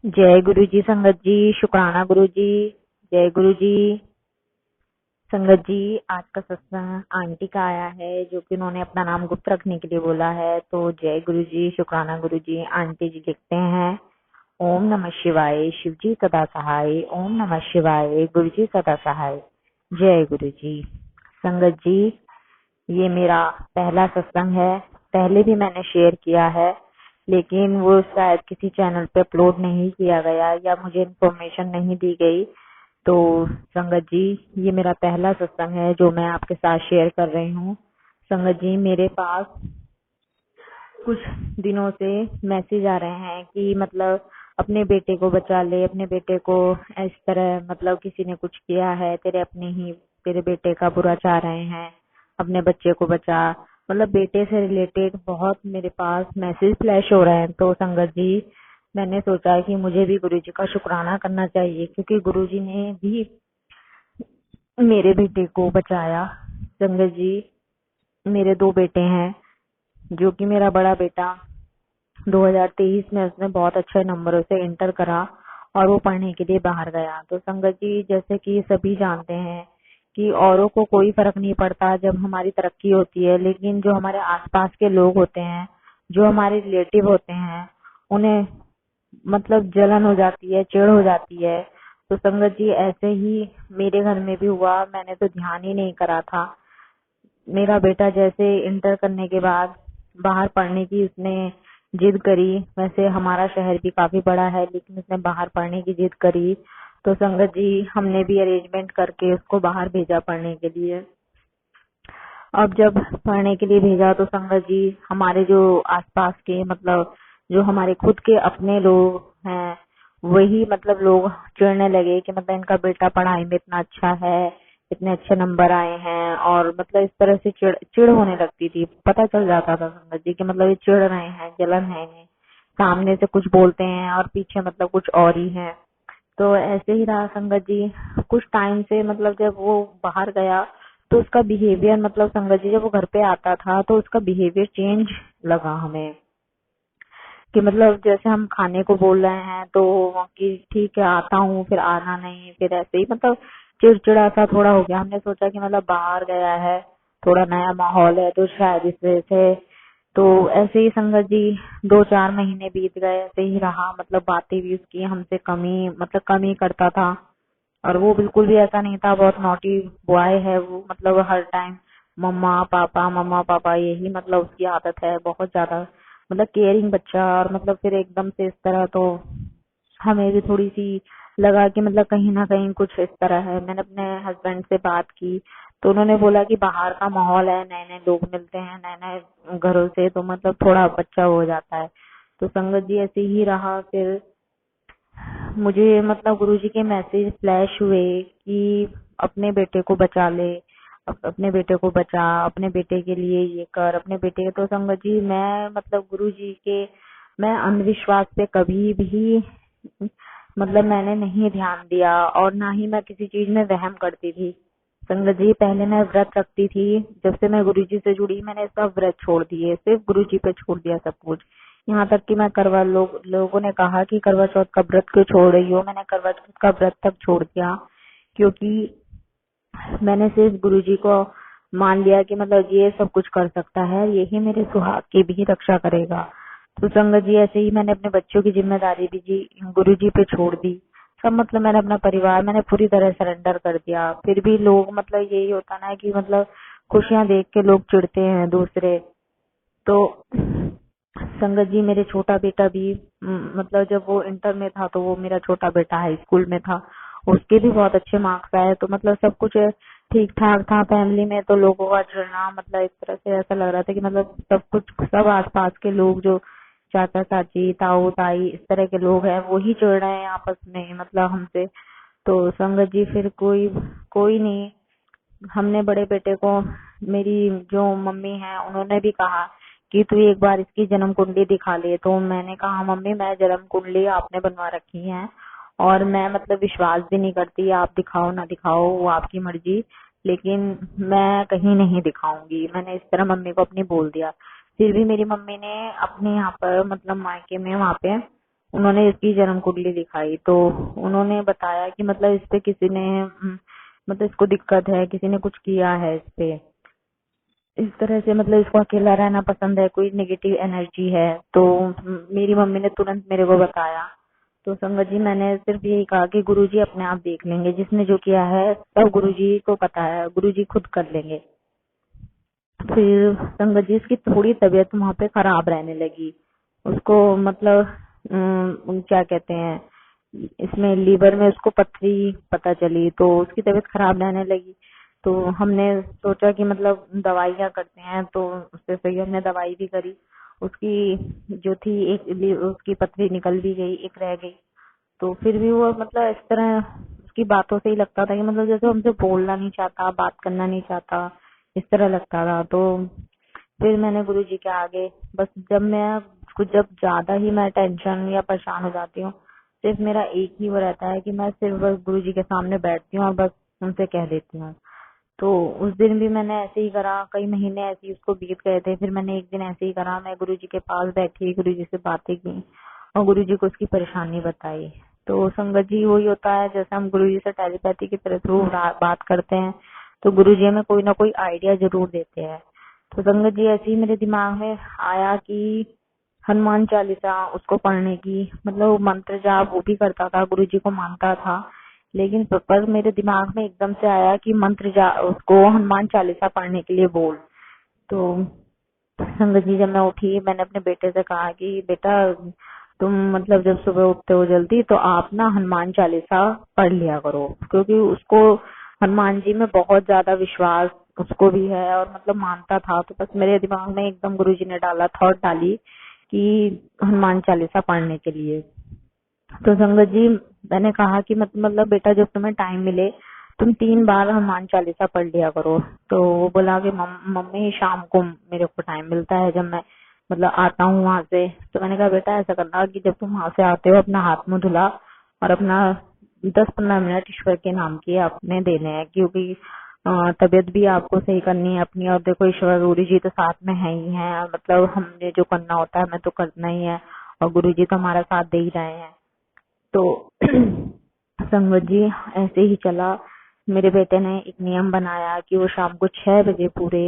जय गुरु जी। संगत जी शुक्राना गुरु जी। जय गुरु जी। संगत जी, आज का सत्संग आंटी का आया है जो कि उन्होंने अपना नाम गुप्त रखने के लिए बोला है। तो जय गुरु जी, शुक्राना गुरु जी। आंटी जी लिखते हैं, ओम नमः शिवाय, शिव जी सदा सहाय। ओम नमः शिवाय, गुरु जी सदा सहाय। जय गुरु जी। संगत जी, ये मेरा पहला सत्संग है। पहले भी मैंने शेयर किया है, लेकिन वो शायद किसी चैनल पे अपलोड नहीं किया गया या मुझे इन्फॉर्मेशन नहीं दी गई। तो संगत जी, ये मेरा पहला सत्संग है जो मैं आपके साथ शेयर कर रही हूँ। संगत जी, मेरे पास कुछ दिनों से मैसेज आ रहे हैं कि मतलब अपने बेटे को बचा ले, अपने बेटे को इस तरह, मतलब किसी ने कुछ किया है, तेरे बेटे का बुरा चाह रहे हैं, अपने बच्चे को बचा। मतलब बेटे से रिलेटेड बहुत मेरे पास मैसेज फ्लैश हो रहे हैं। तो संगत जी, मैंने सोचा कि मुझे भी गुरु जी का शुक्राना करना चाहिए, क्योंकि गुरु जी ने भी मेरे बेटे को बचाया। संगत जी, मेरे दो बेटे हैं, जो कि मेरा बड़ा बेटा 2023 में उसने बहुत अच्छे नंबरों से इंटर करा और वो पढ़ने के लिए बाहर गया। तो संगत जी, जैसे कि सभी जानते हैं कि औरों को कोई फर्क नहीं पड़ता जब हमारी तरक्की होती है, लेकिन जो हमारे आसपास के लोग होते हैं, जो हमारे रिलेटिव होते हैं, उन्हें मतलब जलन हो जाती है, चिढ़ हो जाती है। तो संगत जी, ऐसे ही मेरे घर में भी हुआ। मैंने तो ध्यान ही नहीं करा था। मेरा बेटा जैसे इंटर करने के बाद बाहर पढ़ने की उसने जिद करी। वैसे हमारा शहर भी काफी बड़ा है, लेकिन उसने बाहर पढ़ने की जिद करी। तो संगत जी, हमने भी अरेंजमेंट करके उसको बाहर भेजा पढ़ने के लिए। अब जब पढ़ने के लिए भेजा तो संगत जी, हमारे जो आसपास के, मतलब जो हमारे खुद के अपने लोग हैं, वही मतलब लोग चिढ़ने लगे कि मतलब इनका बेटा पढ़ाई में इतना अच्छा है, इतने अच्छे नंबर आए हैं, और मतलब इस तरह से चिढ़ चिढ़ होने लगती थी। पता चल जाता था संगत जी कि मतलब ये चिढ़ रहे हैं, जलन है इन्हें। सामने से कुछ बोलते हैं और पीछे मतलब कुछ और ही है। तो ऐसे ही रहा संगत जी। कुछ टाइम से मतलब जब वो बाहर गया तो उसका बिहेवियर, मतलब संगत जी, जब वो घर पे आता था तो उसका बिहेवियर चेंज लगा हमें। कि मतलब जैसे हम खाने को बोल रहे हैं तो कि ठीक है आता हूँ, फिर आना नहीं, फिर ऐसे ही मतलब चिड़चिड़ा सा थोड़ा हो गया। हमने सोचा कि मतलब बाहर गया है, थोड़ा नया माहौल है, तो शायद इस वजह से। तो ऐसे ही संगत जी 2-4 महीने बीत गए, ऐसे ही रहा। मतलब बातें भी उसकी हमसे कमी, मतलब कम ही करता था। और वो बिल्कुल भी ऐसा नहीं था, बहुत नॉटी बॉय है वो। मतलब हर टाइम मम्मा पापा यही मतलब उसकी आदत है, बहुत ज्यादा मतलब केयरिंग बच्चा। और मतलब फिर एकदम से इस तरह, तो हमें भी थोड़ी सी लगा कि मतलब कहीं ना कहीं कुछ इस तरह है। मैंने अपने हस्बैंड से बात की तो उन्होंने बोला कि बाहर का माहौल है, नए नए लोग मिलते हैं, नए नए घरों से, तो मतलब थोड़ा बच्चा हो जाता है। तो संगत जी, ऐसे ही रहा। फिर मुझे मतलब गुरुजी के मैसेज फ्लैश हुए कि अपने बेटे को बचा ले, अपने बेटे को बचा, अपने बेटे के लिए ये कर, अपने बेटे के। तो संगत जी, मैं मतलब गुरुजी के, मैं अंधविश्वास पे कभी भी मतलब मैंने नहीं ध्यान दिया, और ना ही मैं किसी चीज में वहम करती थी। संगत जी, पहले मैं व्रत रखती थी। जब से मैं गुरुजी से जुड़ी, मैंने सब व्रत छोड़ दिए, सिर्फ गुरुजी पे छोड़ दिया सब कुछ। यहाँ तक कि मैं लोगों ने कहा कि करवा चौथ का व्रत क्यों छोड़ रही हो, मैंने करवा चौथ का व्रत तक छोड़ दिया, क्योंकि मैंने सिर्फ गुरुजी को मान लिया कि मतलब ये सब कुछ कर सकता है, यही मेरे सुहाग की भी रक्षा करेगा। तो संगत जी, ऐसे ही मैंने अपने बच्चों की जिम्मेदारी भी जी गुरुजी पे छोड़ दी। सब मतलब मैंने अपना परिवार, मैंने पूरी तरह सरेंडर कर दिया। फिर भी लोग, मतलब यही होता ना कि मतलब खुशियां देख के लोग चिढ़ते हैं दूसरे। तो संगत जी, मेरे छोटा बेटा भी मतलब जब वो इंटर में था तो वो मेरा छोटा बेटा हाई स्कूल में था, उसके भी बहुत अच्छे मार्क्स आए। तो मतलब सब कुछ ठीक ठाक था फैमिली में। तो लोगों का चिढ़ना, मतलब इस तरह से ऐसा लग रहा था कि मतलब सब कुछ, सब आसपास के लोग जो चाचा चाची ताऊ ताई इस तरह के लोग हैं, वो ही चिढ़ रहे हैं आपस में, मतलब हमसे। तो संगत जी, फिर कोई कोई नहीं। हमने बड़े बेटे को, मेरी जो मम्मी है उन्होंने भी कहा कि तू एक बार इसकी जन्म कुंडली दिखा ले। तो मैंने कहा मम्मी, मैं जन्म कुंडली आपने बनवा रखी है और मैं मतलब विश्वास भी नहीं करती, आप दिखाओ ना दिखाओ वो आपकी मर्जी, लेकिन मैं कहीं नहीं दिखाऊंगी। मैंने इस तरह मम्मी को अपनी बोल दिया। फिर भी मेरी मम्मी ने अपने यहाँ पर, मतलब मायके में, वहाँ पे उन्होंने इसकी जन्म कुंडली दिखाई तो उन्होंने बताया कि मतलब इस पे किसी ने मतलब इसको दिक्कत है, किसी ने कुछ किया है इस पे, इस तरह से मतलब इसको अकेला रहना पसंद है, कोई नेगेटिव एनर्जी है। तो मेरी मम्मी ने तुरंत मेरे को बताया। तो संगत जी मैंने सिर्फ यही कहा कि गुरुजी अपने आप देख लेंगे, जिसने जो किया है सब गुरुजी को पता है, गुरुजी खुद कर लेंगे। फिर संगत जी इसकी थोड़ी तबीयत वहाँ पे खराब रहने लगी। उसको मतलब क्या कहते हैं, इसमें लीवर में उसको पथरी पता चली, तो उसकी तबीयत खराब रहने लगी। तो हमने सोचा कि मतलब दवाइयाँ करते हैं, तो उससे सही हमने दवाई भी करी। उसकी जो थी एक उसकी पथरी निकल भी गई, एक रह गई। तो फिर भी वो मतलब इस तरह उसकी बातों से ही लगता था कि मतलब जैसे हमसे बोलना नहीं चाहता, बात करना नहीं चाहता, इस तरह लगता था। तो फिर मैंने गुरुजी के आगे बस जब ज्यादा ही मैं टेंशन या परेशान हो जाती हूँ, सिर्फ मेरा एक ही वो रहता है कि मैं सिर्फ बस गुरुजी के सामने बैठती हूँ और बस उनसे कह देती हूँ। तो उस दिन भी मैंने ऐसे ही करा, कई महीने ऐसे ही उसको बीत गए थे। फिर मैंने एक दिन ऐसे ही करा, मैं गुरुजी के पास बैठी, गुरुजी से बातें की और गुरुजी को उसकी परेशानी बताई। तो संगत जी वही होता है, जैसे हम गुरुजी से टेलीपैथी के थ्रू बात करते हैं तो गुरुजी हमें कोई ना कोई आइडिया जरूर देते हैं। तो संगत जी ऐसे ही मेरे दिमाग में आया कि हनुमान चालीसा उसको पढ़ने की, मतलब वो मंत्र जाप वो भी करता था, गुरुजी को मानता था। लेकिन पर मेरे दिमाग में एकदम से आया कि उसको हनुमान चालीसा पढ़ने के लिए बोल। तो संगत जी जब मैं उठी, मैंने अपने बेटे से कहा कि बेटा तुम मतलब जब सुबह उठते हो जल्दी तो आप ना हनुमान चालीसा पढ़ लिया करो, क्योंकि उसको हनुमान जी में बहुत ज्यादा विश्वास उसको भी है और मतलब मानता था। तो बस मेरे दिमाग में एकदम गुरुजी ने थॉट डाली कि हनुमान चालीसा पढ़ने के लिए। तो संगत जी मैंने कहा कि मतलब बेटा जब तुम्हें टाइम मिले तुम 3 बार हनुमान चालीसा पढ़ लिया करो। तो वो बोला कि मम्मी शाम को मेरे को टाइम मिलता है, जब मैं मतलब आता हूँ वहां से। तो मैंने कहा बेटा ऐसा करना कि जब तुम वहां से आते हो अपना हाथ मुंह धुला और अपना 10-15 मिनट ईश्वर के नाम के अपने देने हैं, क्योंकि तबीयत भी आपको सही करनी है अपनी। और देखो ईश्वर गुरु जी तो साथ में है ही है, मतलब हमने जो करना होता है हमें तो करना ही है और गुरु जी तो हमारा साथ दे ही रहे हैं। तो संगत जी ऐसे ही चला। मेरे बेटे ने एक नियम बनाया कि वो शाम को 6 बजे पूरे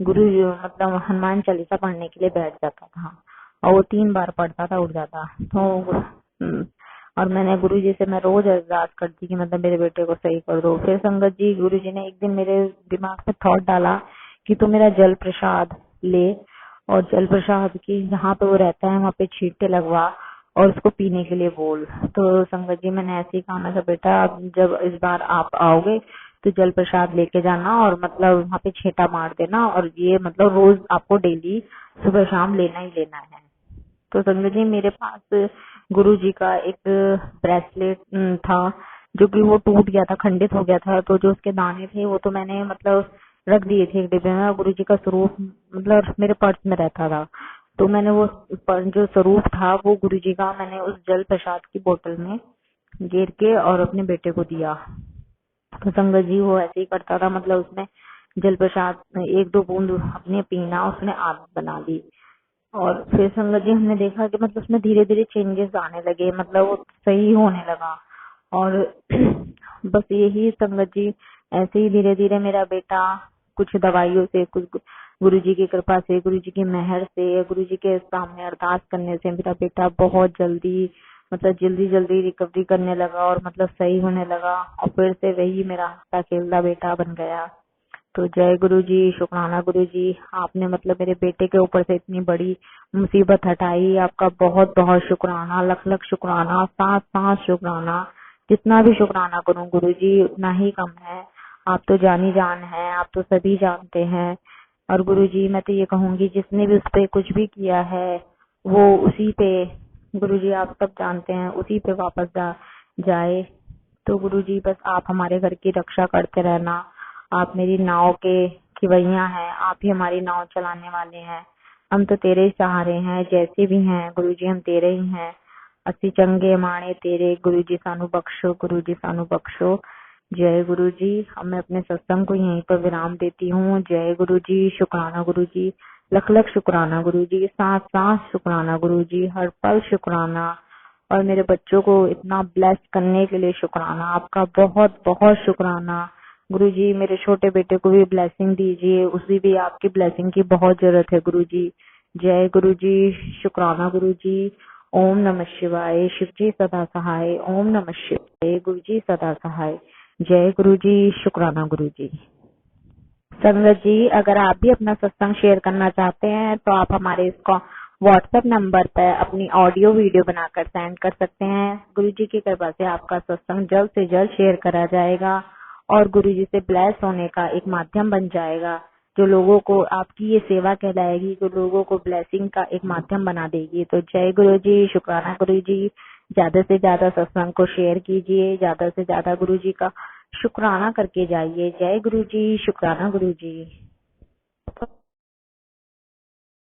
गुरु मतलब हनुमान चालीसा पढ़ने के लिए बैठ जाता था और वो 3 बार पढ़ता था, उठ जाता। तो और मैंने गुरु जी से मैं रोज अरदास करती कि मतलब मेरे बेटे को सही कर दो। फिर संगत जी गुरु जी ने एक दिन मेरे दिमाग में थॉट डाला कि तू मेरा जल प्रसाद ले और जल प्रसाद की जहाँ पे वो रहता है वहाँ पे छींटे लगवा और उसको पीने के लिए बोल। तो संगत जी मैंने ऐसे ही कहा, मैं कहा बेटा अब जब इस बार आप आओगे तो जल प्रसाद लेके जाना और मतलब वहाँ पे छींटा मार देना, और ये मतलब रोज आपको डेली सुबह शाम लेना ही लेना है। तो संगत जी मेरे पास गुरु जी का एक ब्रेसलेट था जो कि वो टूट गया था, खंडित हो गया था। तो जो उसके दाने थे वो तो मैंने मतलब रख दिए थे एक डिब्बे में। गुरु जी का स्वरूप मतलब मेरे पर्स में रहता था। तो मैंने वो जो स्वरूप था वो गुरु जी का मैंने उस जल प्रसाद की बोतल में गेर के और अपने बेटे को दिया। तो संगत जी वो ऐसे ही करता था, मतलब उसने जल प्रसाद 1-2 बूंद अपने पीना उसने आदत बना ली। और फिर संगत जी हमने देखा कि मतलब उसमें धीरे धीरे चेंजेस आने लगे, मतलब वो सही होने लगा। और बस यही संगत जी ऐसे ही धीरे धीरे मेरा बेटा कुछ दवाइयों से, कुछ गुरु जी की कृपा से, गुरु जी की मेहर से, गुरु जी के सामने अरदास करने से मेरा बेटा बहुत जल्दी मतलब जल्दी जल्दी रिकवरी करने लगा और मतलब सही होने लगा और फिर से वही मेरा हंसता खेलता बेटा बन गया। तो जय गुरु जी, शुक्राना गुरु जी, आपने मतलब मेरे बेटे के ऊपर से इतनी बड़ी मुसीबत हटाई। आपका बहुत बहुत शुक्राना, लख लख शुक्राना, सात सात शुक्राना। जितना भी शुक्राना करूं गुरु जी उतना ही कम है। आप तो जानी जान है, आप तो सभी जानते हैं। और गुरु जी मैं तो ये कहूंगी जिसने भी उस पे कुछ भी किया है वो उसी पे, गुरु जी आप सब जानते हैं, उसी पे वापस जाए। तो गुरु जी बस आप हमारे घर की रक्षा करते रहना। आप मेरी नाव के खिवैया हैं, आप ही हमारी नाव चलाने वाले हैं। हम तो तेरे ही सहारे हैं, जैसे भी हैं गुरु जी हम तेरे ही हैं। अस्सी चंगे माणे तेरे, गुरु जी सानू बख्शो, गुरु जी सानू बख्शो। जय गुरु जी। अब मैं अपने सत्संग को यहीं पर विराम देती हूँ। जय गुरु जी, शुक्राना गुरु जी, लख लख शुक्राना गुरु जी, सांस सांस शुक्राना गुरु जी, हर पल शुक्राना। और मेरे बच्चों को इतना ब्लेस करने के लिए शुक्राना, आपका बहुत बहुत शुक्राना। गुरुजी मेरे छोटे बेटे को भी ब्लेसिंग दीजिए, उसे भी आपकी ब्लेसिंग की बहुत जरूरत है गुरुजी। जय गुरुजी, शुक्राना गुरुजी। ओम नमः शिवाय। शिव जी सदा सहाय। ओम नमः शिवाय। गुरुजी सदा सहाय। जय गुरुजी, शुक्राना गुरुजी। संगत जी, अगर आप भी अपना सत्संग शेयर करना चाहते हैं तो आप हमारे इसको व्हाट्सएप नंबर पर अपनी ऑडियो वीडियो बनाकर सेंड कर सकते हैं। गुरु जी की कृपा से आपका सत्संग जल्द से जल्द शेयर करा जाएगा और गुरु जी से ब्लेस होने का एक माध्यम बन जाएगा, जो लोगों को, आपकी ये सेवा कहलाएगी, जो लोगों को ब्लेसिंग का एक माध्यम बना देगी। तो जय गुरु जी, शुक्राना गुरु जी। ज्यादा से ज्यादा सत्संग को शेयर कीजिए, ज्यादा से ज्यादा गुरु जी का शुक्राना करके जाइए। जय गुरु जी, शुक्राना गुरु जी।